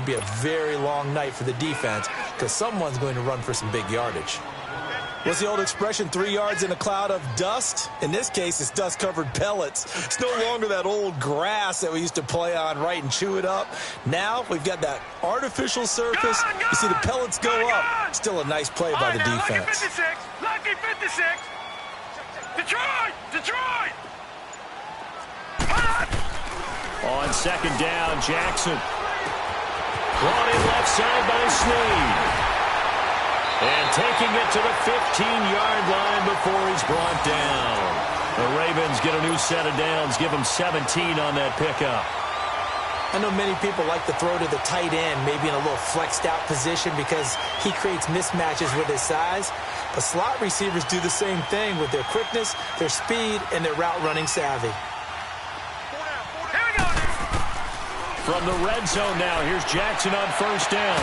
could be a very long night for the defense because someone's going to run for some big yardage. What's the old expression, 3 yards in a cloud of dust? In this case, it's dust-covered pellets. It's no longer that old grass that we used to play on, right, and chew it up. Now we've got that artificial surface. You see the pellets go up. Still a nice play by the defense. Lucky 56. Detroit! On second down, Jackson. Brought in left side by Snead. And taking it to the 15-yard line before he's brought down. The Ravens get a new set of downs, give them 17 on that pickup. I know many people like to throw to the tight end, maybe in a little flexed out position because he creates mismatches with his size. But slot receivers do the same thing with their quickness, their speed, and their route running savvy. From the red zone now, here's Jackson on first down.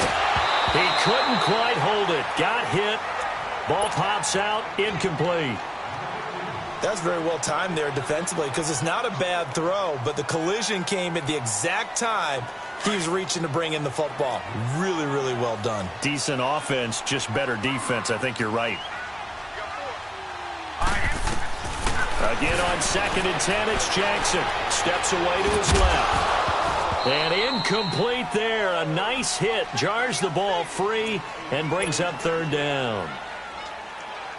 He couldn't quite hold it. Got hit. Ball pops out. Incomplete. That's very well timed there defensively because it's not a bad throw, but the collision came at the exact time he was reaching to bring in the football. Really, really well done. Decent offense, just better defense. I think you're right. Again on 2nd and 10, it's Jackson. Steps away to his left. And incomplete there. A nice hit. Jars the ball free and brings up 3rd down.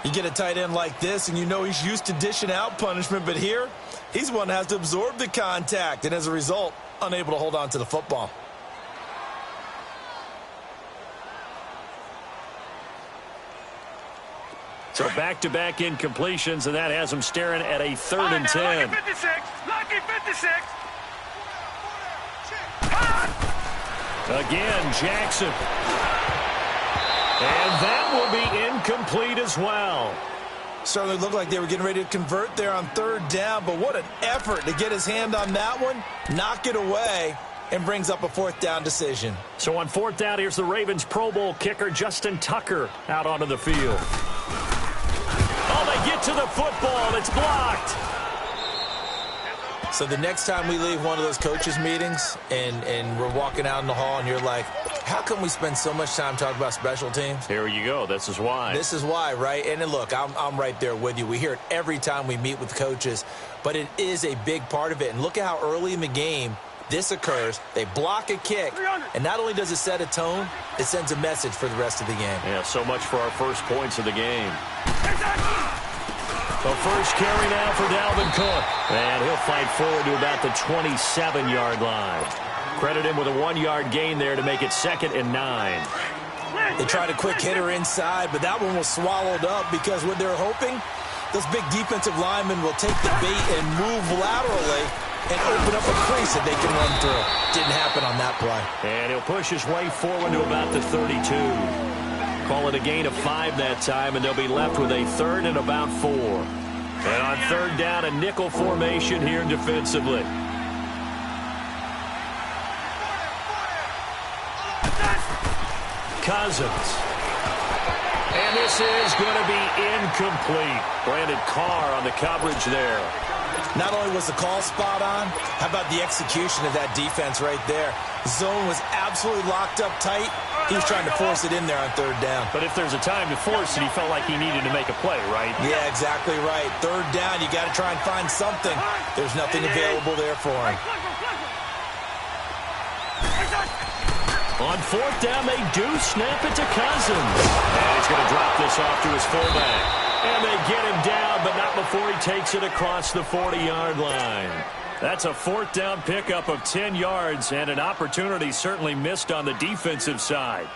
You get a tight end like this, and you know he's used to dishing out punishment, but here, he's one that has to absorb the contact, and as a result, unable to hold on to the football. So back-to-back incompletions, and that has him staring at a 3rd and 10. Lucky 56. Lucky 56. Again, Jackson. And that will be incomplete as well. Certainly looked like they were getting ready to convert there on 3rd down, but what an effort to get his hand on that one, knock it away, and brings up a 4th down decision. So on 4th down, here's the Ravens Pro Bowl kicker, Justin Tucker, out onto the field. Oh, they get to the football. It's blocked. So the next time we leave one of those coaches' meetings and we're walking out in the hall and you're like, how come we spend so much time talking about special teams? Here you go. This is why. This is why, right? And then look, I'm right there with you. We hear it every time we meet with coaches, but it is a big part of it. And look at how early in the game this occurs. They block a kick, and not only does it set a tone, it sends a message for the rest of the game. Yeah, so much for our first points of the game. The first carry now for Dalvin Cook. And he'll fight forward to about the 27-yard line. Credit him with a 1-yard gain there to make it 2nd and 9. They tried a quick hitter inside, but that one was swallowed up because what they're hoping, those big defensive linemen will take the bait and move laterally and open up a crease that they can run through. Didn't happen on that play. And he'll push his way forward to about the 32. Call it a gain of 5 that time, and they'll be left with a 3rd and about 4. And on 3rd down, a nickel formation here defensively. Cousins. And this is going to be incomplete. Brandon Carr on the coverage there. Not only was the call spot on, how about the execution of that defense right there? Zone was absolutely locked up tight. He was trying to force it in there on 3rd down. But if there's a time to force it, he felt like he needed to make a play, right? Yeah, exactly right. 3rd down, you got to try and find something. There's nothing available there for him. On 4th down, they do snap it to Cousins. And he's going to drop this off to his fullback. And they get him down, but not before he takes it across the 40-yard line. That's a 4th down pickup of 10 yards and an opportunity certainly missed on the defensive side.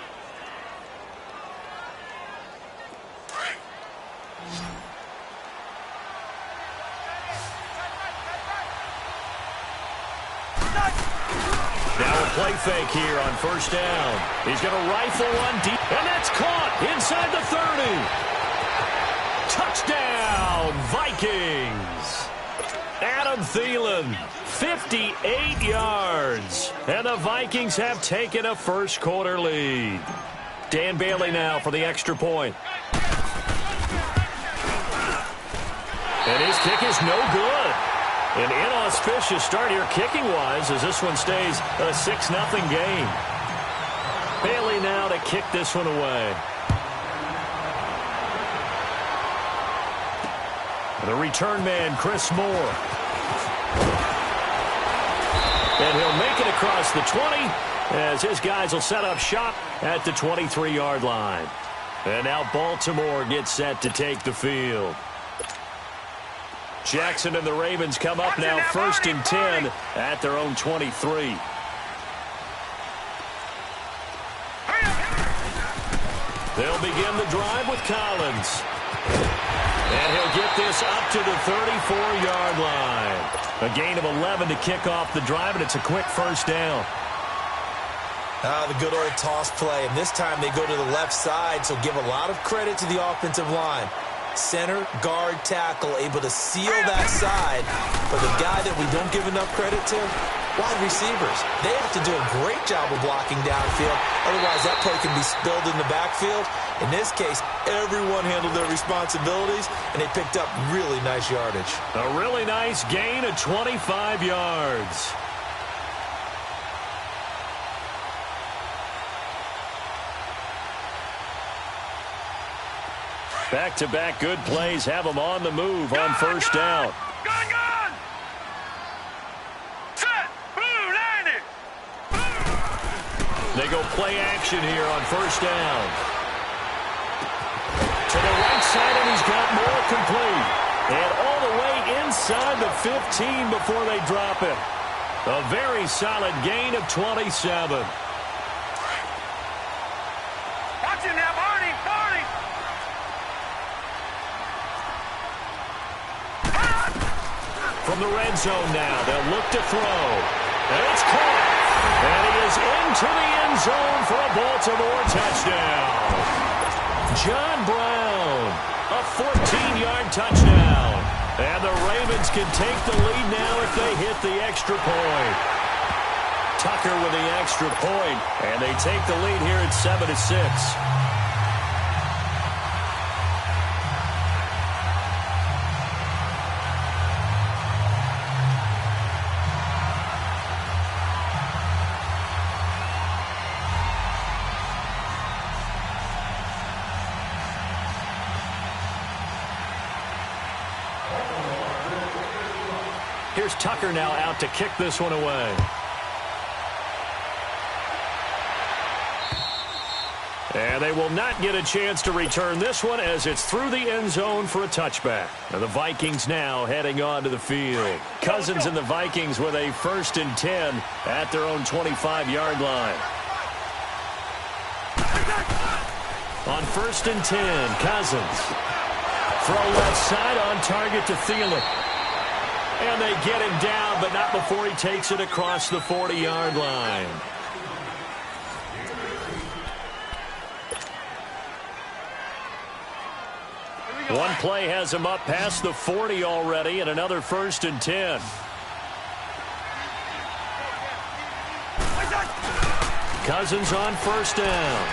Now a play fake here on 1st down. He's going to rifle one deep, and that's caught inside the 30. Touchdown, Vikings. Adam Thielen, 58 yards. And the Vikings have taken a first-quarter lead. Dan Bailey now for the extra point. And his kick is no good. An inauspicious start here kicking-wise as this one stays a 6-0 game. play now to kick this one away. The return man, Chris Moore. And he'll make it across the 20 as his guys will set up shop at the 23-yard line. And now Baltimore gets set to take the field. Jackson and the Ravens come up now 1st and 10 at their own 23. They'll begin the drive with Collins. And he'll get this up to the 34-yard line. A gain of 11 to kick off the drive, and it's a quick first down. The good old toss play, and this time they go to the left side, so give a lot of credit to the offensive line. Center, guard, tackle, able to seal that side. But the guy that we don't give enough credit to, wide receivers. They have to do a great job of blocking downfield. Otherwise, that play can be spilled in the backfield. In this case, everyone handled their responsibilities, and they picked up really nice yardage. A really nice gain of 25 yards. Back-to-back good plays have them on the move on first down. Gun! Set! Blue, landed! They go play action here on first down. To the right side, and he's got more complete. And all the way inside the 15 before they drop it. A very solid gain of 27. Watch it now, Barney! From the red zone now, they'll look to throw. And it's caught. And he is into the end zone for a Baltimore touchdown. John Brown, a 14-yard touchdown. And the Ravens can take the lead now if they hit the extra point. Tucker with the extra point, and they take the lead here at 7-6. Here's Tucker now out to kick this one away. And they will not get a chance to return this one as it's through the end zone for a touchback. And the Vikings now heading onto the field. Cousins and the Vikings with a 1st and 10 at their own 25-yard line. On 1st and 10, Cousins. Throw left side on target to Thielen. And they get him down, but not before he takes it across the 40-yard line. One play has him up past the 40 already, and another 1st and 10. Cousins on 1st down.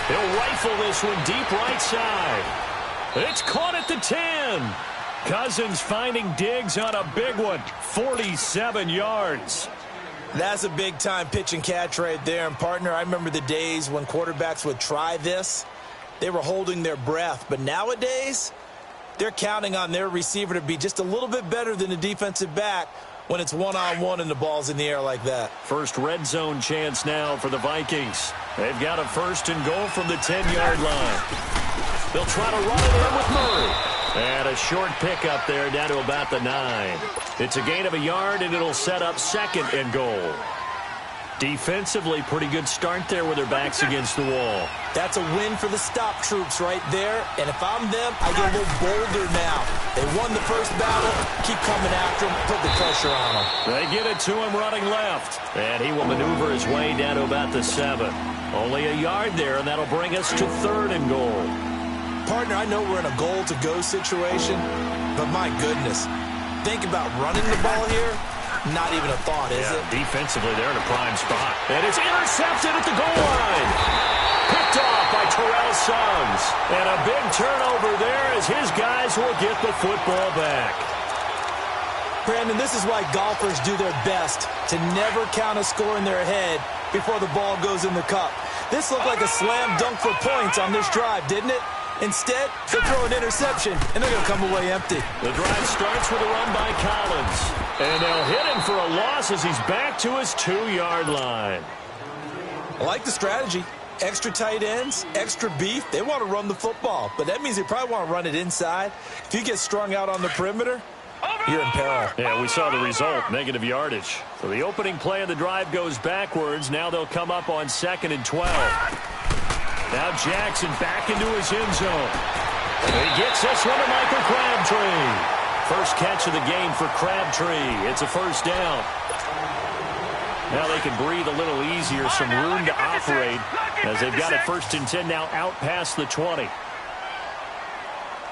He'll rifle this one deep right side. It's caught at the 10. Cousins finding Diggs on a big one, 47 yards. That's a big-time pitch and catch right there. And, partner, I remember the days when quarterbacks would try this. They were holding their breath. But nowadays, they're counting on their receiver to be just a little bit better than the defensive back when it's one-on-one and the ball's in the air like that. First red zone chance now for the Vikings. They've got a 1st and goal from the 10-yard line. They'll try to run it in with Murray. And a short pickup there down to about the 9. It's a gain of a yard, and it'll set up 2nd and goal. Defensively, pretty good start there with their backs against the wall. That's a win for the stop troops right there. And if I'm them, I get a little bolder now. They won the first battle. Keep coming after them. Put the pressure on them. They get it to him running left. And he will maneuver his way down to about the 7. Only a yard there, and that'll bring us to 3rd and goal. Partner, I know we're in a goal-to-go situation, but my goodness, think about running the ball here. Not even a thought, is it? Defensively, they're in a prime spot. And it's intercepted at the goal line. Picked off by Terrell Suggs. And a big turnover there as his guys will get the football back. Brandon, this is why golfers do their best to never count a score in their head before the ball goes in the cup. This looked like a slam dunk for points on this drive, didn't it? Instead, they throw an interception, and they're going to come away empty. The drive starts with a run by Collins. And they'll hit him for a loss as he's back to his 2-yard line. I like the strategy. Extra tight ends, extra beef. They want to run the football, but that means they probably want to run it inside. If you get strung out on the perimeter, you're in peril. Yeah, we saw the result, negative yardage. So the opening play of the drive goes backwards. Now they'll come up on 2nd and 12. Now Jackson back into his end zone. He gets this one to Michael Crabtree. First catch of the game for Crabtree. It's a first down. Now they can breathe a little easier, some room to operate as they've got it 1st and 10 now out past the 20.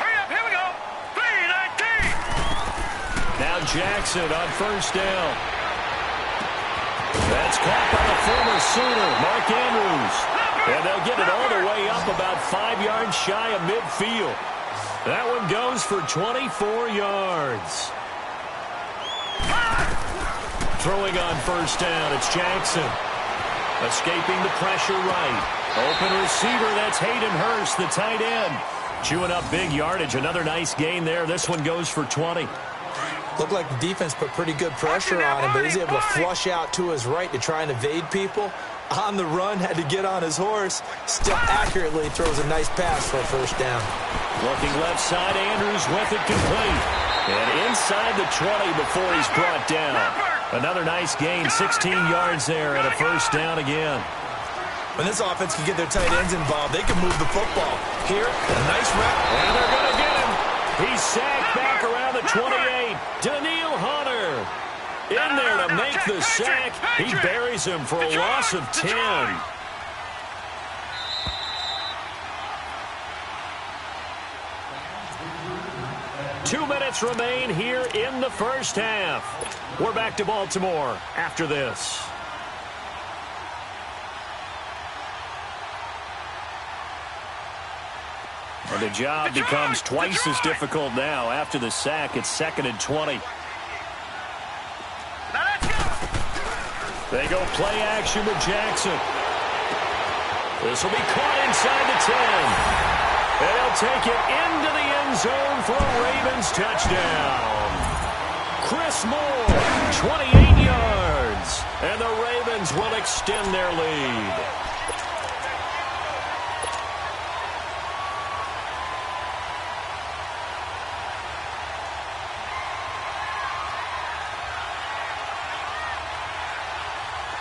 Hurry up, here we go. 3-19. Now Jackson on first down. That's caught by the former Sooner, Mark Andrews. And they'll get it all the way up about 5 yards shy of midfield. That one goes for 24 yards. Throwing on first down, it's Jackson. Escaping the pressure right. Open receiver, that's Hayden Hurst, the tight end. Chewing up big yardage, another nice gain there. This one goes for 20. Looked like the defense put pretty good pressure on him, but he's able to flush out to his right to try and evade people. On the run, had to get on his horse. Still accurately throws a nice pass for a first down. Looking left side, Andrews with it complete. And inside the 20 before he's brought down. Another nice gain, 16 yards there and a first down again. When this offense can get their tight ends involved, they can move the football. Here, a nice route. And they're going to get him. He's sacked back around the 28. Daniil Hunter in there to make the sack. He buries him for a loss of 10. Two minutes remain here in the first half. We're back to Baltimore after this. And the job becomes twice as difficult now. After the sack, it's 2nd and 20. They go play action with Jackson. This will be caught inside the 10. And he'll take it into the end zone for a Ravens touchdown. Chris Moore, 28 yards. And the Ravens will extend their lead.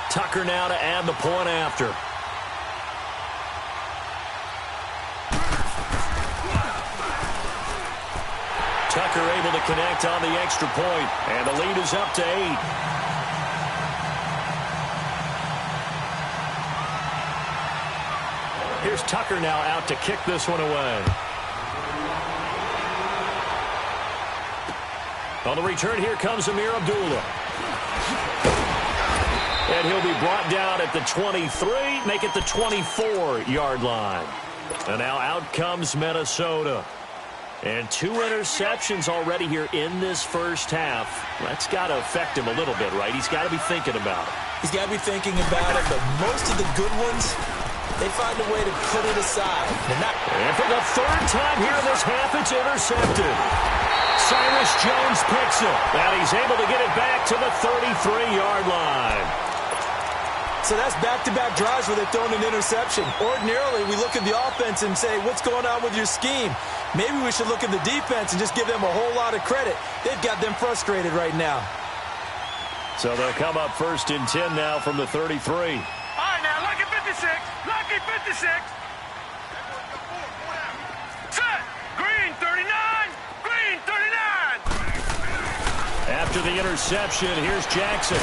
Tucker now to add the point after. Tucker able to connect on the extra point, and the lead is up to 8. Here's Tucker now out to kick this one away. On the return, here comes Amir Abdullah. And he'll be brought down at the 23, make it the 24-yard line. And now out comes Minnesota. And 2 interceptions already here in this first half. That's got to affect him a little bit, right? He's got to be thinking about it. He's got to be thinking about it, but most of the good ones, they find a way to put it aside. And for the 3rd time here in this half, it's intercepted. Cyrus Jones picks it, and he's able to get it back to the 33-yard line. So that's back-to-back drives where they've thrown an interception. Ordinarily, we look at the offense and say, what's going on with your scheme? Maybe we should look at the defense and just give them a whole lot of credit. They've got them frustrated right now. So they'll come up 1st and 10 now from the 33. All right, now, lucky 56. Lucky 56. Set. Green 39. Green 39. After the interception, here's Jackson.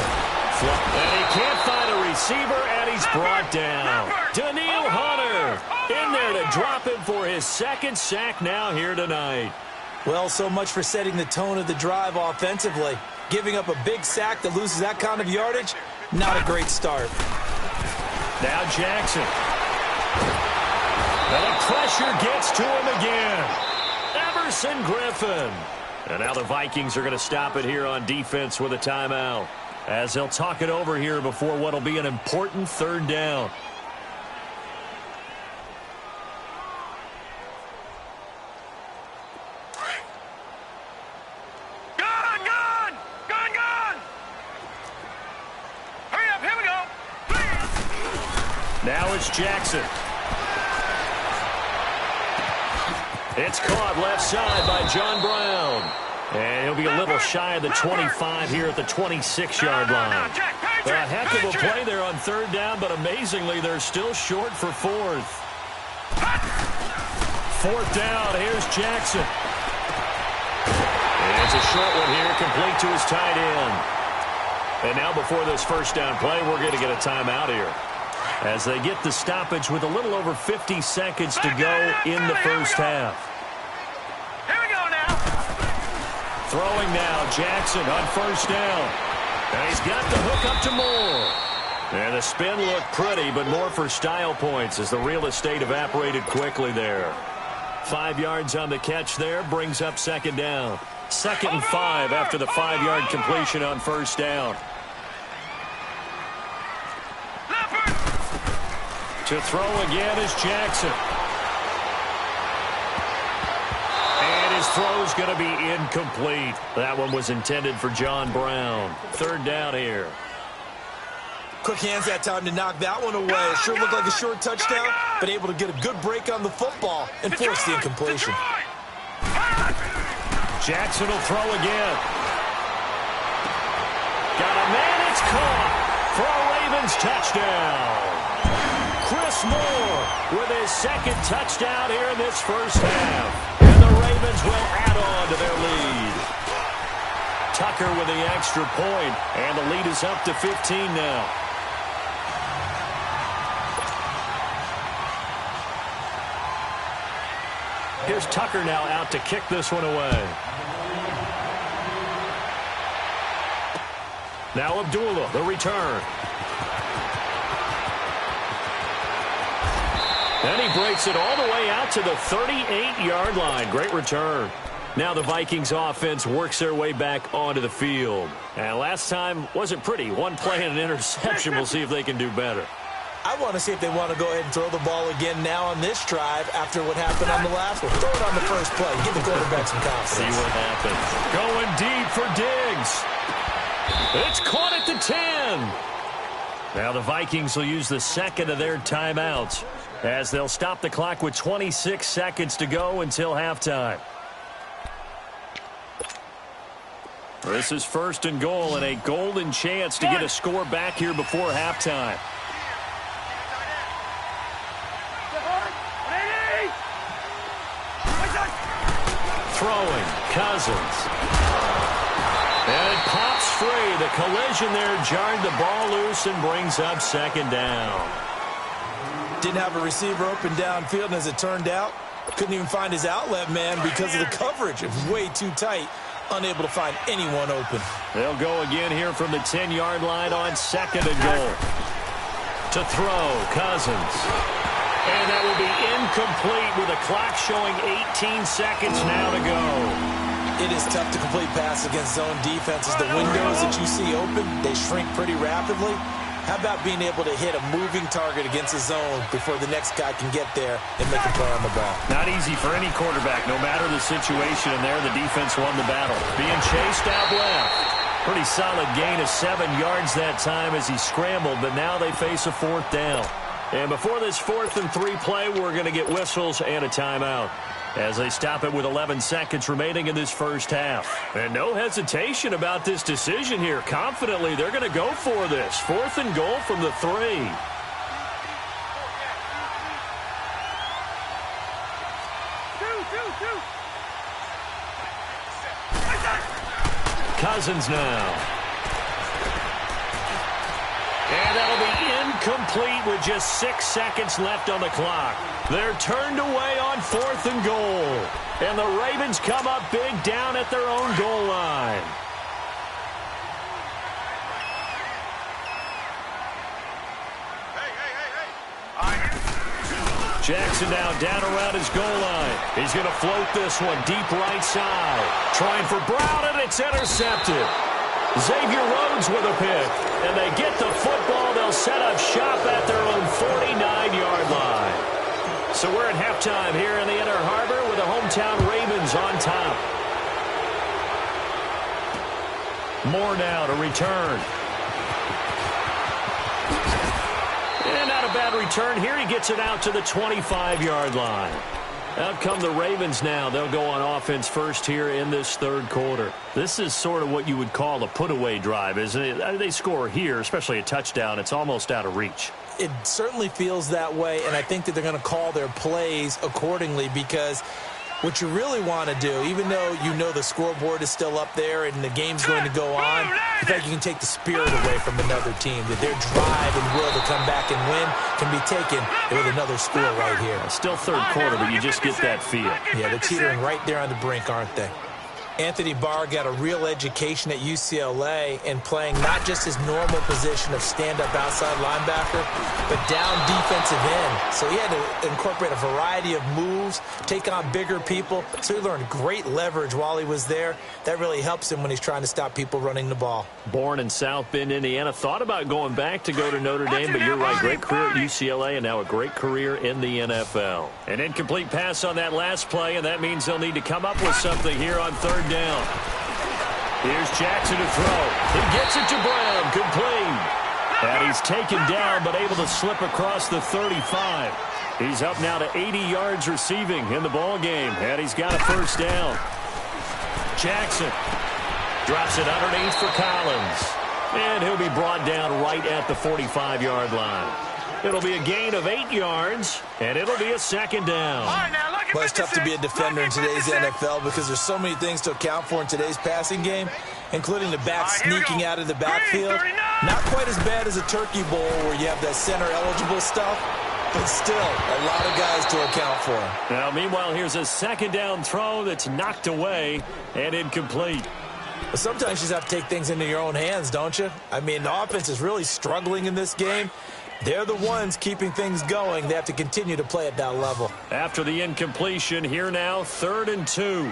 And he can't find a receiver, and he's brought down. Daniil Hunter in there to drop him for his 2nd sack now here tonight. Well, so much for setting the tone of the drive offensively. Giving up a big sack that loses that kind of yardage, not a great start. Now Jackson. And the pressure gets to him again. Everson Griffin. And now the Vikings are going to stop it here on defense with a timeout, as they'll talk it over here before what will be an important 3rd down. Now it's Jackson. It's caught left side by John Brown. And he'll be a little shy of the 25 here at the 26-yard line. A heck of a play there on third down, but amazingly, they're still short for fourth. Fourth down, here's Jackson. And it's a short one here, complete to his tight end. And now before this first down play, we're going to get a timeout here, as they get the stoppage with a little over 50 seconds to go in the first half. Here we go now. Throwing now, Jackson on first down. And he's got the hook up to Moore. And the spin looked pretty, but more for style points as the real estate evaporated quickly there. 5 yards on the catch there, brings up second down. 2nd and 5 after the 5-yard completion on first down. To throw again is Jackson. And his throw's going to be incomplete. That one was intended for John Brown. Third down here. Quick hands that time to knock that one away. It sure looked like a short touchdown, but able to get a good break on the football and force the incompletion. Jackson will throw again. Got a man, it's caught for a Ravens touchdown. Chris Moore with his second touchdown here in this first half. And the Ravens will add on to their lead. Tucker with the extra point, and the lead is up to 15 now. Here's Tucker now out to kick this one away. Now Abdullah, the return. And he breaks it all the way out to the 38-yard line. Great return. Now the Vikings offense works their way back onto the field. And last time wasn't pretty. One play and an interception. We'll see if they can do better. I want to see if they want to go ahead and throw the ball again now on this drive after what happened on the last one. Throw it on the first play. Give the quarterback some confidence. See what happens. Going deep for Diggs. It's caught at the 10. Now the Vikings will use the second of their timeouts as they'll stop the clock with 26 seconds to go until halftime. This is first and goal and a golden chance to get a score back here before halftime. Throwing, Cousins. And it pops free. The collision there jarred the ball loose and brings up second down. Didn't have a receiver open downfield, and as it turned out, couldn't even find his outlet man because of the coverage. It was way too tight. Unable to find anyone open. They'll go again here from the 10-yard line on second and goal. To throw, Cousins. And that will be incomplete with a clock showing 18 seconds now to go. It is tough to complete passes against zone defenses. The windows that you see open, they shrink pretty rapidly. How about being able to hit a moving target against a zone before the next guy can get there and make a play on the ball? Not easy for any quarterback, no matter the situation. And there, the defense won the battle. Being chased out left. Pretty solid gain of 7 yards that time as he scrambled, but now they face a fourth down. And before this 4th and 3 play, we're going to get whistles and a timeout as they stop it with 11 seconds remaining in this first half. And no hesitation about this decision here. Confidently, they're going to go for this. 4th and goal from the 3. Cousins now. And that'll be incomplete with just 6 seconds left on the clock. They're turned away on 4th and goal. And the Ravens come up big down at their own goal line. Jackson now down around his goal line. He's going to float this one deep right side. Trying for Brown, and it's intercepted. Xavier Rhodes with a pick. And they get the football. They'll set up shop at their own 49-yard line. So we're at halftime here in the Inner Harbor with the hometown Ravens on top. Moore now to return. And not a bad return here. He gets it out to the 25-yard line. Out come the Ravens now. They'll go on offense first here in this third quarter. This is sort of what you would call a put-away drive, isn't it? They score here, especially a touchdown. It's almost out of reach. It certainly feels that way, and I think that they're going to call their plays accordingly, because what you really want to do, even though you know the scoreboard is still up there and the game's going to go on, I think you can take the spirit away from another team, that their drive and will to come back and win can be taken with another score right here. Still third quarter, but you just get that feel. Yeah, they're teetering right there on the brink, aren't they? Anthony Barr got a real education at UCLA in playing not just his normal position of stand-up outside linebacker, but down defensive end. So he had to incorporate a variety of moves, take on bigger people. So he learned great leverage while he was there. That really helps him when he's trying to stop people running the ball. Born in South Bend, Indiana. Thought about going back to go to Notre Dame, but you're right. Great career at UCLA and now a great career in the NFL. An incomplete pass on that last play, and that means they'll need to come up with something here on third down. Here's Jackson to throw. He gets it to Brown. Complete. And he's taken down, but able to slip across the 35. He's up now to 80 yards receiving in the ball game, and he's got a first down. Jackson drops it underneath for Collins. And he'll be brought down right at the 45-yard line. It'll be a gain of 8 yards, and it'll be a second down. Well, it's tough to be a defender in today's NFL because there's so many things to account for in today's passing game, including the back sneaking out of the backfield. Not quite as bad as a turkey bowl where you have that center-eligible stuff, but still a lot of guys to account for. Now, meanwhile, here's a second down throw that's knocked away and incomplete. But sometimes you just have to take things into your own hands, don't you? I mean, the offense is really struggling in this game. They're the ones keeping things going. They have to continue to play at that level. After the incompletion, here now, 3rd and 2.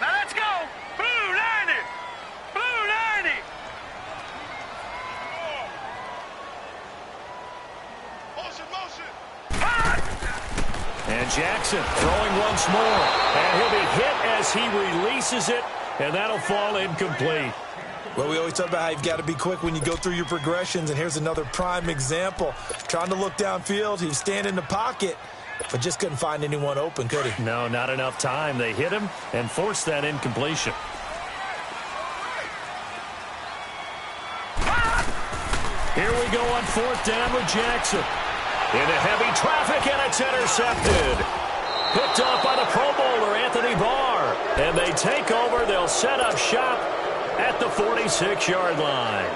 Now let's go. Blue 90. Blue 90. Motion. And Jackson throwing once more. And he'll be hit as he releases it, and that'll fall incomplete. Well, we always talk about how you've got to be quick when you go through your progressions, and here's another prime example. Trying to look downfield, he was standing in the pocket, but just couldn't find anyone open, could he? No, not enough time. They hit him and forced that incompletion. Here we go on 4th down with Jackson. Into heavy traffic, and it's intercepted. Picked off by the Pro Bowler, Anthony Barr. And they take over. They'll set up shop at the 46-yard line.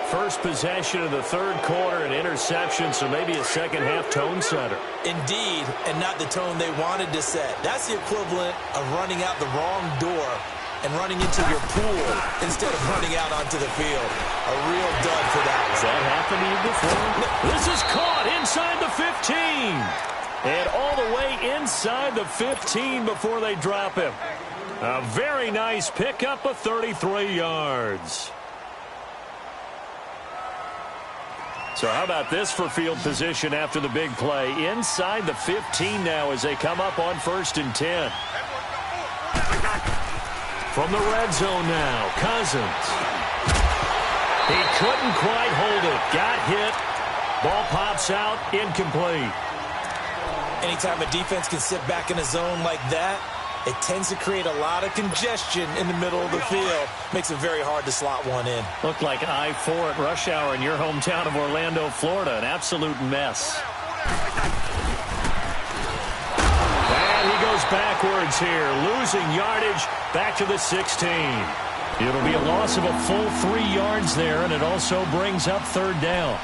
First possession of the third quarter, an interception, so maybe a second-half tone setter. Indeed, and not the tone they wanted to set. That's the equivalent of running out the wrong door and running into your pool instead of running out onto the field. A real dud for that. Has that happened to you before? This is caught inside the 15. And all the way inside the 15 before they drop him. A very nice pickup of 33 yards. So how about this for field position after the big play? Inside the 15 now as they come up on 1st and 10. From the red zone now, Cousins. He couldn't quite hold it. Got hit. Ball pops out, incomplete. Anytime a defense can sit back in a zone like that, it tends to create a lot of congestion in the middle of the field. Makes it very hard to slot one in. Looked like I-4 at rush hour in your hometown of Orlando, Florida. An absolute mess. And he goes backwards here, losing yardage back to the 16. It'll be a loss of a full 3 yards there, and it also brings up 3rd down.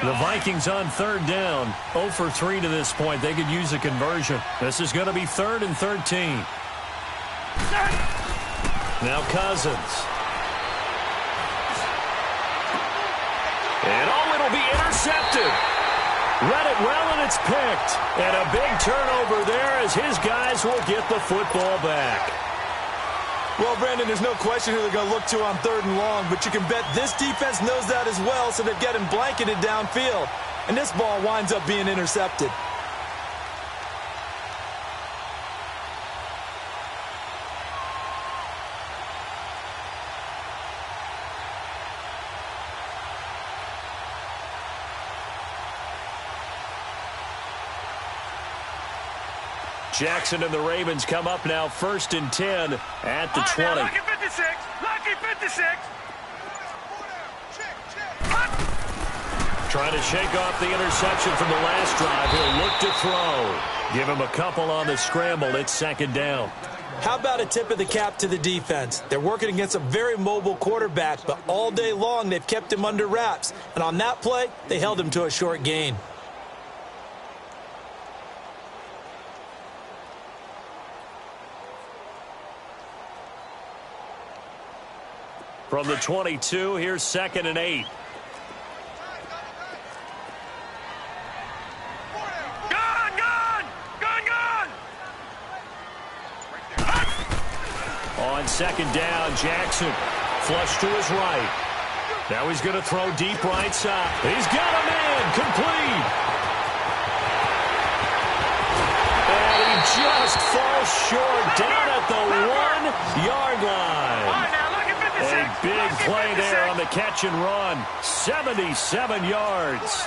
The Vikings on 3rd down, 0 for 3 to this point. They could use a conversion. This is going to be 3rd and 13. Now Cousins. And it'll be intercepted. Read it well, and it's picked. And a big turnover there as his guys will get the football back. Well, Brandon, there's no question who they're going to look to on 3rd and long, but you can bet this defense knows that as well, so they're getting blanketed downfield. And this ball winds up being intercepted. Jackson and the Ravens come up now 1st and 10 at the 20. Lucky 56. Lucky 56. Trying to shake off the interception from the last drive. He'll look to throw. Give him a couple on the scramble. It's 2nd down. How about a tip of the cap to the defense? They're working against a very mobile quarterback, but all day long they've kept him under wraps. And on that play, they held him to a short gain. From the 22, here's 2nd and 8. On 2nd down, Jackson flush to his right. Now he's going to throw deep right side. He's got a man complete. And he just falls short down at the 1-yard line. A big play there on the catch and run. 77 yards.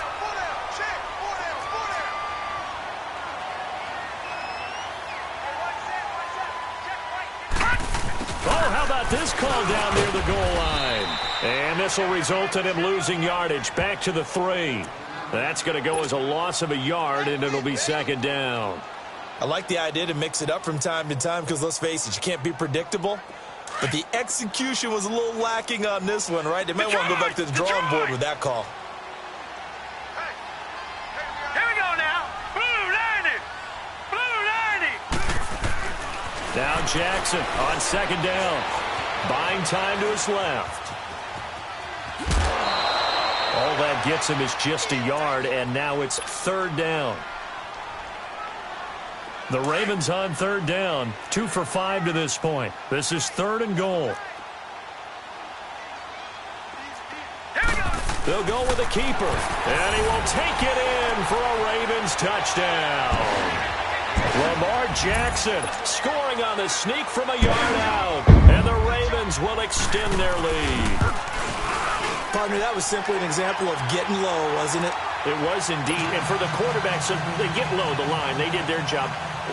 This call down near the goal line. And this will result in him losing yardage back to the 3. That's going to go as a loss of a yard, and it'll be 2nd down. I like the idea to mix it up from time to time because, let's face it, you can't be predictable. But the execution was a little lacking on this one, right? They might want to go back to the drawing board with that call. Here we go now. Blue 90. Blue 90. Now Jackson on 2nd down. Buying time to his left. All that gets him is just a yard, and now it's 3rd down. The Ravens on 3rd down, 2 for 5 to this point. This is 3rd and goal. They'll go with a keeper, and he will take it in for a Ravens touchdown. Lamar Jackson scoring on the sneak from a yard out, and the Ravens will extend their lead. Partner, that was simply an example of getting low, wasn't it? It was indeed, and for the quarterbacks, so they get low the line. They did their job.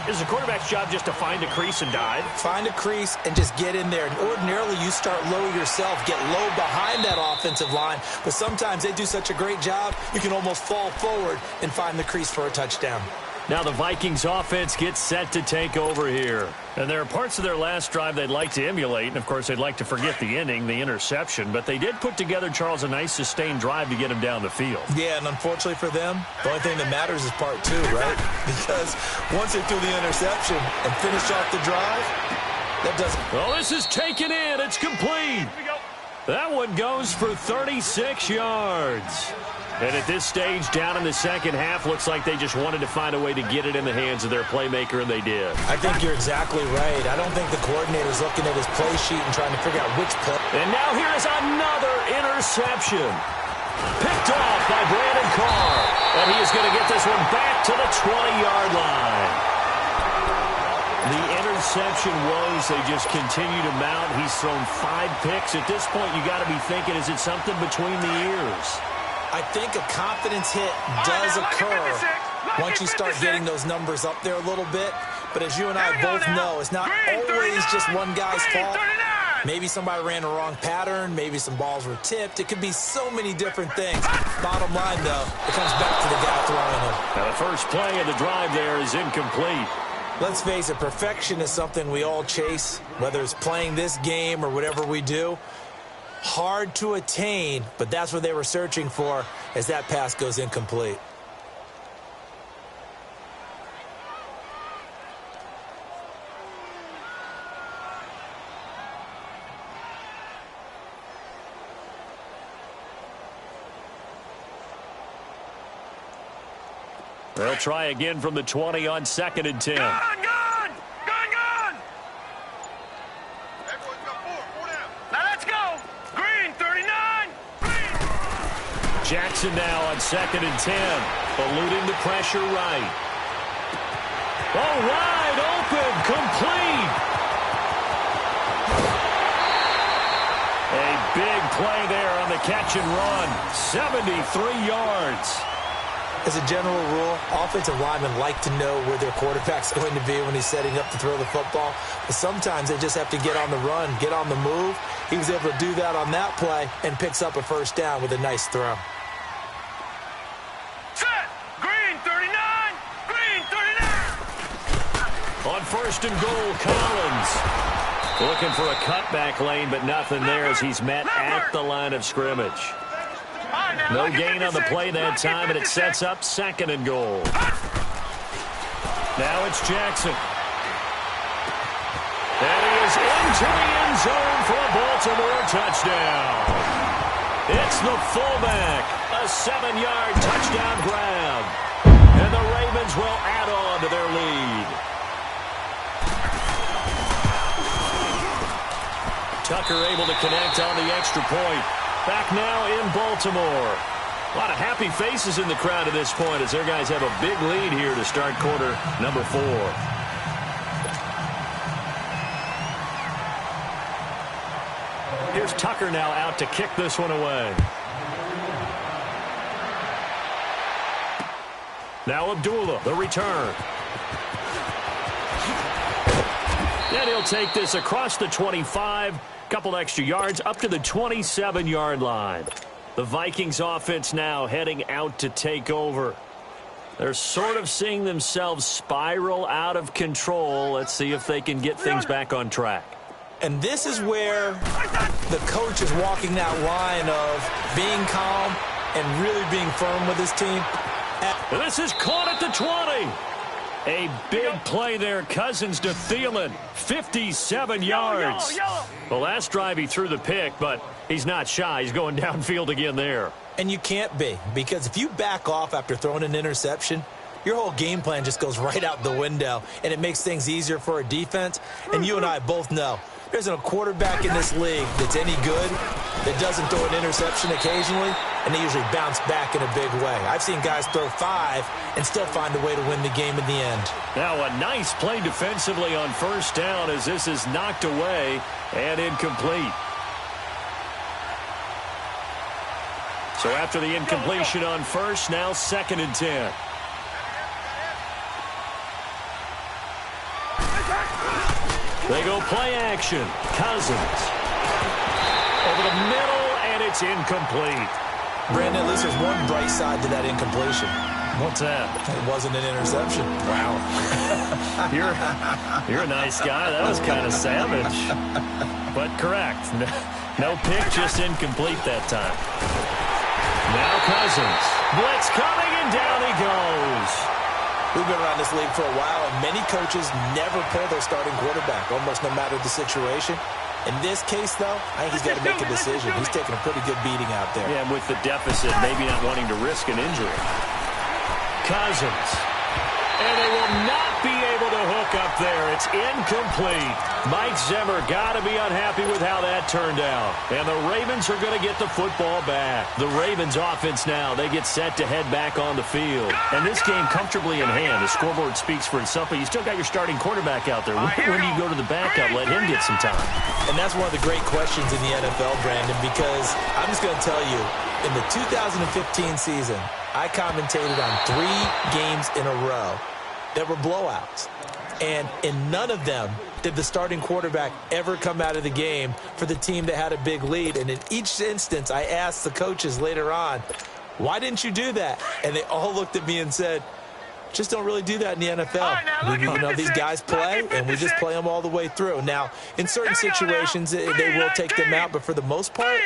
Is the quarterback's job just to find a crease and dive? Find a crease and just get in there. And ordinarily, you start low yourself, get low behind that offensive line. But sometimes they do such a great job, you can almost fall forward and find the crease for a touchdown. Now the Vikings offense gets set to take over here. And there are parts of their last drive they'd like to emulate. And, of course, they'd like to forget the ending, the interception. But they did put together, Charles, a nice sustained drive to get him down the field. Yeah, and unfortunately for them, the only thing that matters is part 2, right? Because once they threw the interception and finished off the drive, that doesn't... Well, this is taken in. It's complete. That one goes for 36 yards. And at this stage, down in the second half, looks like they just wanted to find a way to get it in the hands of their playmaker, and they did. I think you're exactly right. I don't think the coordinator's looking at his play sheet and trying to figure out which play. And now here is another interception. Picked off by Brandon Carr. And he is going to get this one back to the 20-yard line. The interception woes, they just continue to mount. He's thrown 5 picks. At this point, you got to be thinking, is it something between the ears? I think a confidence hit does occur once you start getting those numbers up there a little bit. But as you and I both know, it's not always just one guy's fault. Maybe somebody ran a wrong pattern. Maybe some balls were tipped. It could be so many different things. Bottom line, though, it comes back to the guy throwing it. Now the first play of the drive there is incomplete. Let's face it, perfection is something we all chase, whether it's playing this game or whatever we do. Hard to attain, but that's what they were searching for as that pass goes incomplete. They'll try again from the 20 on 2nd and 10. Gone! Now let's go! Green, 39! Green! Jackson now on 2nd and 10. Eluding the pressure right. Oh, wide open, complete! A big play there on the catch and run. 73 yards. As a general rule, offensive linemen like to know where their quarterback's going to be when he's setting up to throw the football. But sometimes they just have to get on the run, get on the move. He was able to do that on that play and picks up a first down with a nice throw. Set! Green 39! Green 39! On first and goal, Collins. Looking for a cutback lane, but nothing there as he's met at the line of scrimmage. No gain on the play that time, and it sets up second and goal. Now it's Jackson. And he is into the end zone for a Baltimore touchdown. It's the fullback, a 7-yard touchdown grab. And the Ravens will add on to their lead. Tucker able to connect on the extra point. Back now in Baltimore. A lot of happy faces in the crowd at this point as their guys have a big lead here to start quarter number 4. Here's Tucker now out to kick this one away. Now Abdullah, the return. And he'll take this across the 25. Couple extra yards up to the 27-yard line. The Vikings offense now heading out to take over. They're sort of seeing themselves spiral out of control. Let's see if they can get things back on track. And this is where the coach is walking that line of being calm and really being firm with his team. And this is caught at the 20. A big play there, Cousins to Thielen, 57 yards. The last drive he threw the pick, but he's not shy. He's going downfield again there. And you can't be, because if you back off after throwing an interception, your whole game plan just goes right out the window, and it makes things easier for a defense. And you and I both know there isn't a quarterback in this league that's any good that doesn't throw an interception occasionally, and they usually bounce back in a big way. I've seen guys throw 5 and still find a way to win the game in the end. Now a nice play defensively on first down as this is knocked away and incomplete. So after the incompletion on first, now 2nd and 10. They go play action. Cousins. Over the middle, and it's incomplete. Brandon, at least there's one bright side to that incompletion. What's that? It wasn't an interception. Wow. You're a nice guy. That was kind of savage. But correct. No pick, just incomplete that time. Now Cousins. Blitz coming, and down he goes. We've been around this league for a while, and many coaches never pull their starting quarterback, almost no matter the situation. In this case, though, I think he's got to make a decision. He's taking a pretty good beating out there. Yeah, and with the deficit, maybe not wanting to risk an injury. Cousins. And they will not be able to hook up there. It's incomplete. Mike Zimmer got to be unhappy with how that turned out. And the Ravens are going to get the football back. The Ravens offense now, they get set to head back on the field. And this game comfortably in hand. The scoreboard speaks for itself, but you still got your starting quarterback out there. When do you go to the backup? Let him get some time. And that's one of the great questions in the NFL, Brandon, because I'm just going to tell you, in the 2015 season, I commentated on 3 games in a row that were blowouts. And in none of them did the starting quarterback ever come out of the game for the team that had a big lead. And in each instance, I asked the coaches later on, why didn't you do that? And they all looked at me and said, just don't really do that in the NFL. These guys play, and we just play them all the way through. Now, in certain situations, they will take them out, but for the most part,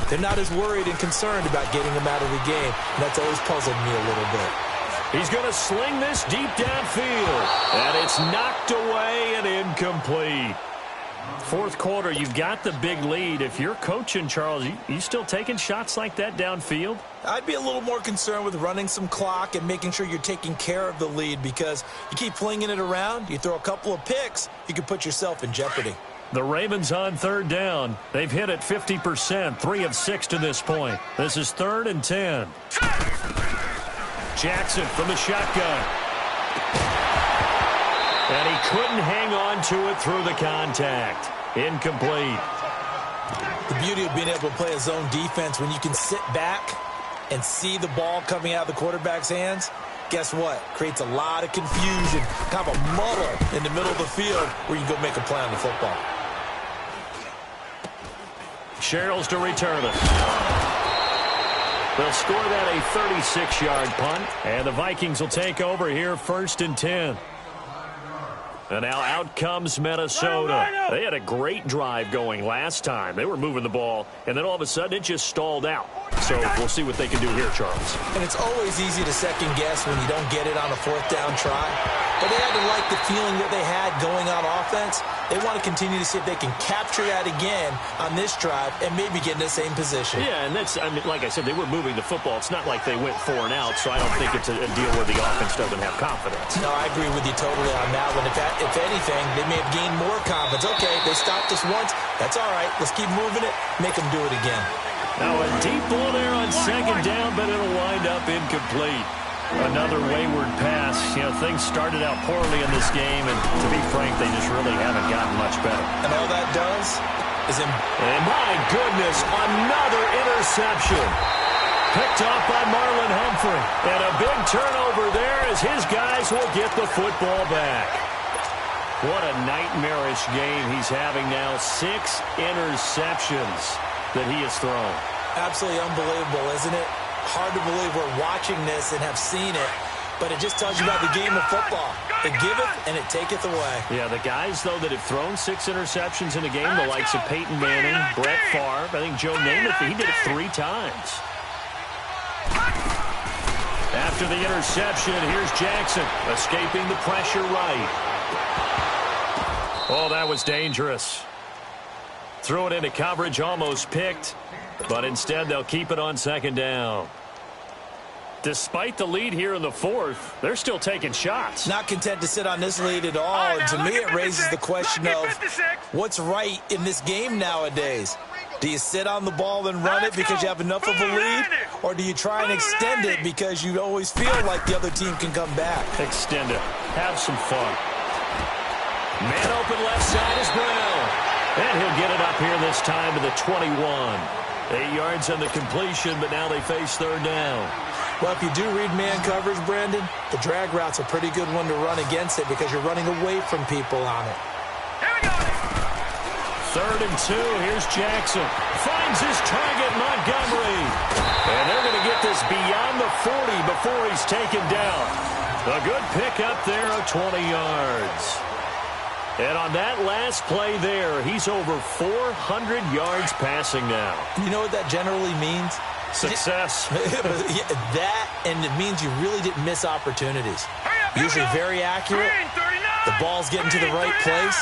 they're not as worried and concerned about getting them out of the game. And that's always puzzled me a little bit. He's going to sling this deep downfield, and it's knocked away and incomplete. Fourth quarter, you've got the big lead. If you're coaching, Charles, you still taking shots like that downfield? I'd be a little more concerned with running some clock and making sure you're taking care of the lead, because you keep flinging it around, you throw a couple of picks, you could put yourself in jeopardy. The Ravens on 3rd down. They've hit it 50%, 3 of 6 to this point. This is 3rd and 10. Jackson from the shotgun. And he couldn't hang on to it through the contact. Incomplete. The beauty of being able to play a zone defense when you can sit back and see the ball coming out of the quarterback's hands, guess what? Creates a lot of confusion, kind of a muddle in the middle of the field where you can go make a play on the football. Sherrills to return it. They'll score that a 36-yard punt, and the Vikings will take over here 1st and 10. And now out comes Minnesota. They had a great drive going last time. They were moving the ball, and then all of a sudden it just stalled out. So we'll see what they can do here, Charles. And it's always easy to second guess when you don't get it on a 4th down try. But they had to like the feeling that they had going on offense. They want to continue to see if they can capture that again on this drive and maybe get in the same position. Yeah, and that's, I mean, like I said, they were moving the football. It's not like they went 4 and out, so I don't think it's a deal where the offense doesn't have confidence. No, I agree with you totally on that one. If anything, they may have gained more confidence. Okay, they stopped us once. That's all right. Let's keep moving it. Make them do it again. Now a deep ball there on 2nd down, but it'll wind up incomplete. Another wayward pass. You know, things started out poorly in this game, and to be frank, they just really haven't gotten much better. And all that does is... And my goodness, another interception. Picked off by Marlon Humphrey. And a big turnover there as his guys will get the football back. What a nightmarish game he's having now. 6 interceptions that he has thrown. Absolutely unbelievable, isn't it? Hard to believe we're watching this and have seen it, but it just tells you about the game of football. It giveth and it taketh away. Yeah, the guys, though, that have thrown 6 interceptions in a game, the likes of Peyton Manning, Brett Favre, I think Joe Namath, he did it 3 times. After the interception, here's Jackson, escaping the pressure right. Oh, that was dangerous. Threw it into coverage, almost picked, but instead they'll keep it on 2nd down. Despite the lead here in the 4th, they're still taking shots. Not content to sit on this lead at all. And to me, it raises the question of what's right in this game nowadays. Do you sit on the ball and run it because you have enough of a lead? Or do you try and extend it because you always feel like the other team can come back? Extend it. Have some fun. Man open left side is Brown. And he'll get it up here this time to the 21. 8 yards on the completion, but now they face 3rd down. Well, if you do read man coverage, Brandon, the drag route's a pretty good one to run against it because you're running away from people on it. Here we go. 3rd and 2. Here's Jackson. Finds his target, Montgomery. And they're going to get this beyond the 40 before he's taken down. A good pickup there of 20 yards. And on that last play there, he's over 400 yards passing now. You know what that generally means? Success. That, and it means you really didn't miss opportunities. Usually very accurate. The ball's getting to the right place.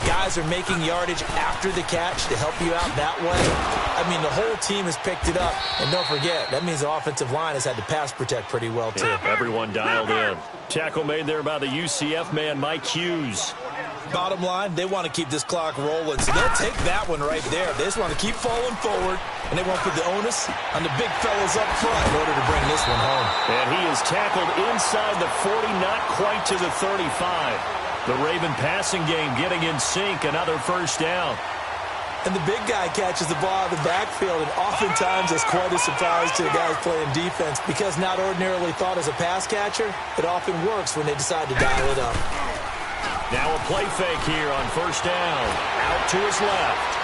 Guys are making yardage after the catch to help you out that way. I mean, the whole team has picked it up. And don't forget, that means the offensive line has had to pass protect pretty well, too. Yeah, everyone dialed in. Tackle made there by the UCF man, Mike Hughes. Bottom line, they want to keep this clock rolling, so they'll take that one right there. They just want to keep falling forward, and they won't put the onus on the big fellas up front in order to bring this one home. And he is tackled inside the 40, not quite to the 35. The Raven passing game getting in sync, another 1st down. And the big guy catches the ball out of the backfield, and oftentimes it's quite a surprise to the guys playing defense because not ordinarily thought as a pass catcher, it often works when they decide to dial it up. Now a play fake here on 1st down. Out to his left.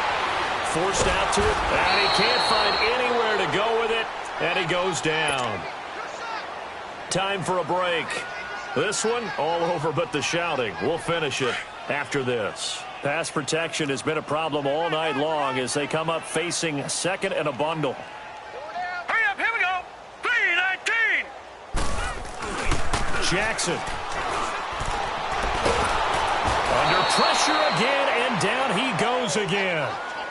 Forced out to it. And he can't find anywhere to go with it. And he goes down. Time for a break. This one, all over but the shouting. We'll finish it after this. Pass protection has been a problem all night long as they come up facing 2nd and a bundle. Hurry up, here we go. 3-19. Jackson. Under pressure again, and down he goes again.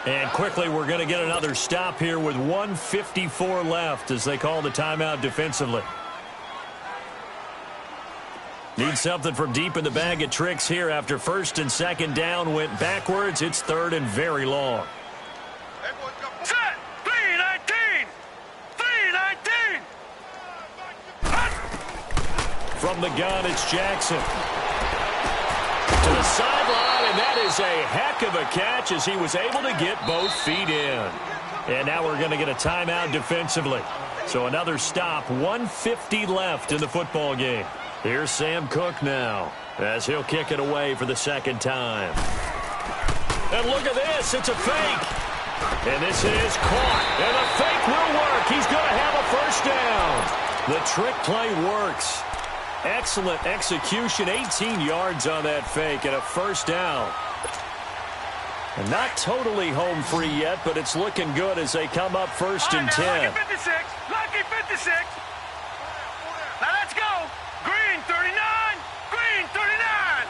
And quickly, we're going to get another stop here with 1:54 left as they call the timeout defensively. Need something from deep in the bag of tricks here after 1st and 2nd down went backwards. It's 3rd and very long. Set. 3-19. 3-19. From the gun, it's Jackson. To the sideline, and that is a heck of a catch as he was able to get both feet in. And now we're going to get a timeout defensively. So another stop, 1:50 left in the football game. Here's Sam Cook now, as he'll kick it away for the second time. And look at this, it's a fake. And this is caught, and the fake will work. He's going to have a first down. The trick play works. Excellent execution, 18 yards on that fake, and a first down. And not totally home free yet, but it's looking good as they come up first and 10. Lucky 56. Lucky 56. Now let's go. Green 39. Green 39.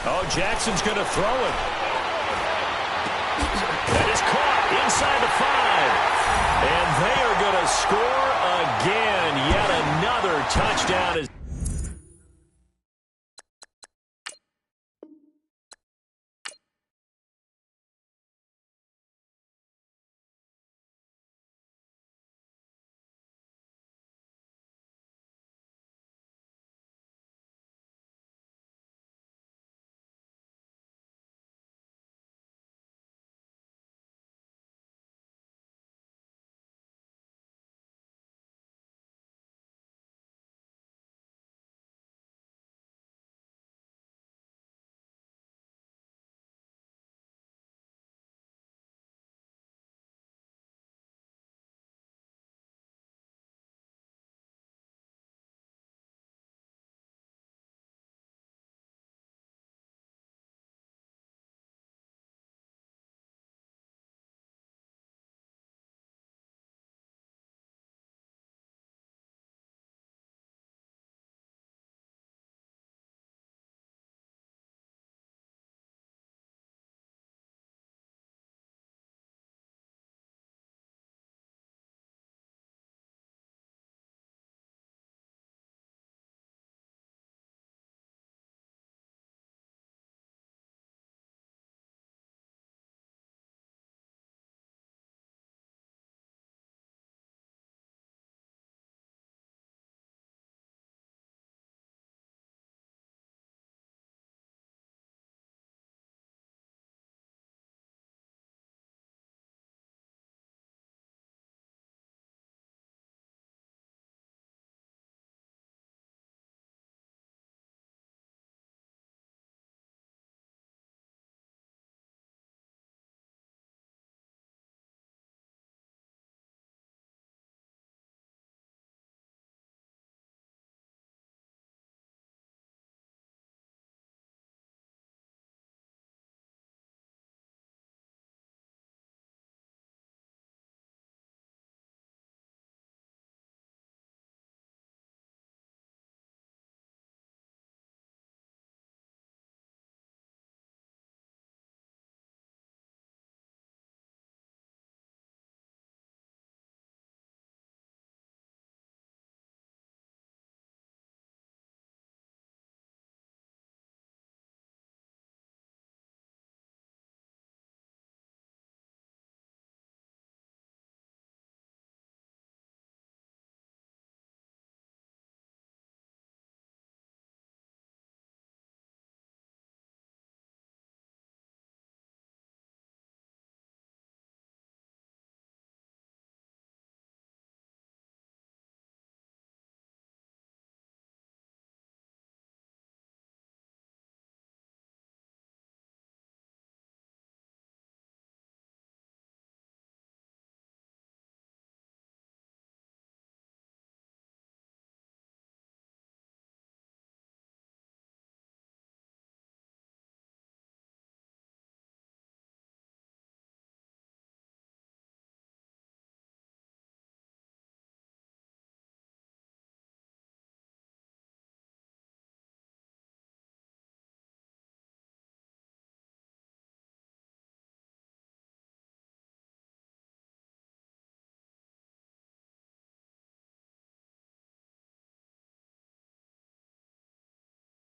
Oh, Jackson's going to throw it. That is caught inside the 5. And they are going to score again. Yet another touchdown.